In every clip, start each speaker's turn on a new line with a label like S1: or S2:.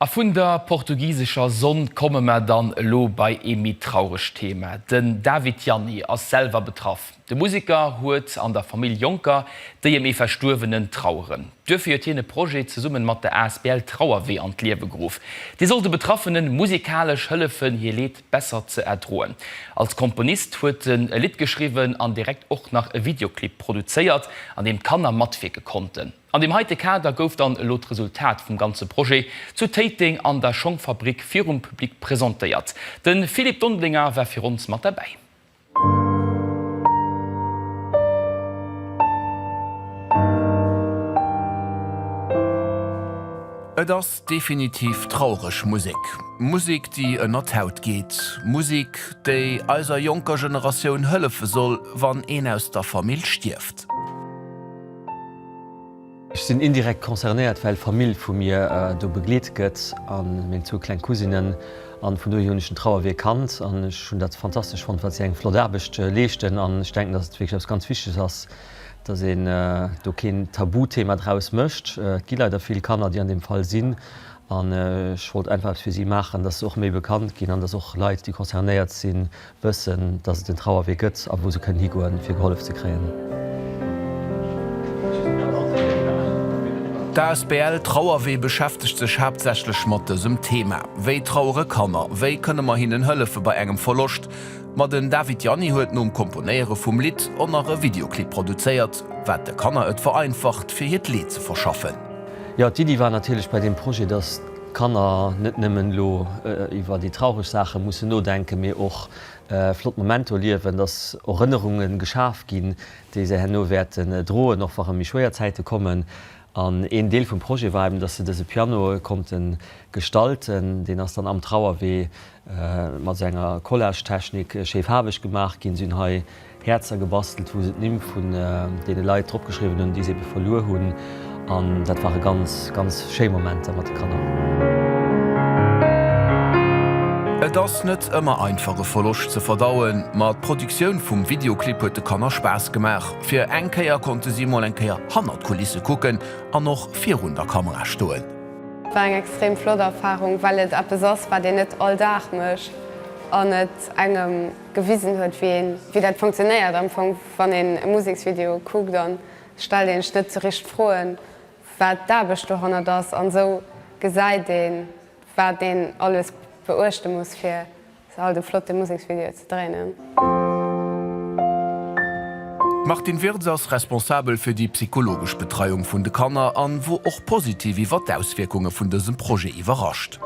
S1: A vun der portugiesischer Sonn komme mer dann lo bei emi traureg Thema. Den David Janni ass selber betraff. De Musiker huet an der Familie Jonker déi e versturwenen trauren. Dëfir jene Projekt ze summen mat der ASBL Trauerweh an d'Liewe grof. Die sollte Betroffenen musikalisch hëllefen hi Lied besser ze erdroen. Als Komponist huet den Lied geschrieben an direkt och nach e Videoclip produzéiert, an dem Kanner matwege konnten. An dem heite Kader gouf dann e lot Resultat vum ganze Projekt zu Tating an der Schongfabrik virum Publikum präsentiert. Den Philipp Dundlinger war fir uns mat dabei.
S2: Das definitiv traurig Musik. Musik, die ënner d'Haut geht. Musik, déi eiser jonker Generationun hëllefe soll, wann een aus der Familie stirft.
S3: Ich bin indirekt konzerniert, weil Familie von mir do begleet gëtt an min zu kleinen Cousinen an vun der junischen Trauerweh kannt an schon dat fantastisch fand, wat sie eng Floderbecht lechten an ich denke, dat wirklich ganz wichtig ass, dass do kein Tabuthema draus mëcht. Gi leider viel Kanner, die an dem Fall sinn an ich wollte einfach für sie machen, dass auch méi bekannt gin an dass auch Leiit, die konzerniert sinn wëssen, dass es den Trauerweh gëtt, a wo se können higoen fir geholf ze kreen.
S2: Der ASBL Trauerweh beschäftigt sich hauptsächlich mit diesem Thema. Wéi trauere Kanner, wéi kënne man hinnen hëllefe bei engem Verlust? Mat den David Janni huet um Komponéiere vum Lied an e Videoclip produzéiert, wat de Kanner et vereinfacht fir het Lied ze verschaffen.
S3: Ja, die war natürlich bei dem Projekt, dass Kanner net nimmen lo iwwer die traurig Sache muss no denken mir och flott Momento liewen, dass Erinnerungen geschaf gin, die se no werden drohen noch vor mi Schweerzeite kommen. An en Deel vum Projekt war, dass se dese Piano konnten gestalten, den ass dann am Trauerweh mat senger Collage-Technik schäfhabeg gemacht, ginn sinn hai Herzer gebastelt, wo se nimm vun de Leiit opgeschrieben, die se verloren hunn. An dat war ganz Schemomente mat Kanner.
S2: Et ass net ëmmer einfache Verlust ze verdauen, mat Produktionioun vum Videoclip huet de Kanner Spaß gemach. Fir engkeier konnte sie mal engkeier 100 Kulisse kucken an noch 400 Kamera stoen.
S4: War eng extrem Flotterfahrung, weil et a besos war de net alldach mech an net engem gewissen huet wie dat funktionéiert am van den Musiksvideo guckt an stall den Schnitt ze rich froen, wat da bestochannner das an so gesäit den war den alles beurchte muss fir all de flotte Musiksvideo ze drinnen.
S2: Martin Wirth ass responsabel fir die psychologisch Betreuung vun de Kanner an, wo och positiv iwwer d'Auswirkungen vun diesem Projekt überrascht.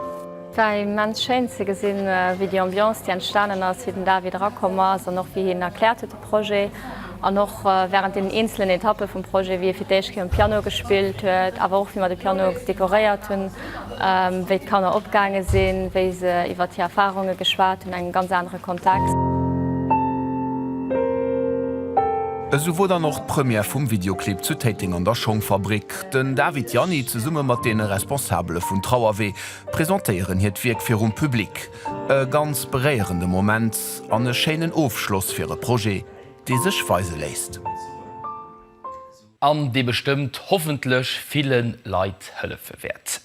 S5: Wei mans schön ze gesinn, wie die Ambiance die entstanden ass, wie den David rakommer, an noch wie hin erklärte de Projekt, an noch während den einzelnen Etappe vom Projekt wie Fidéchke und Piano gespielt huet, aber auch wie man de Piano dekoriert hun, wie Kanner opgange sinn, wie se iwwer die Erfahrungen geschwart in einen ganz anderen Kontakt.
S2: So wurde noch d' Premier vum Videoclip zu Tating an der Schongfabrik. Den David Janni ze summe mat dee Responsable vun Trauerweh präsentéieren hiet Wirk fir Publik. E ganz beréierende Moment an e scheinen Aufschluss fir e Projekt, die sech weise lässt.
S1: An de bestimmt hoffentlich vielen Leiit hëllefe wert.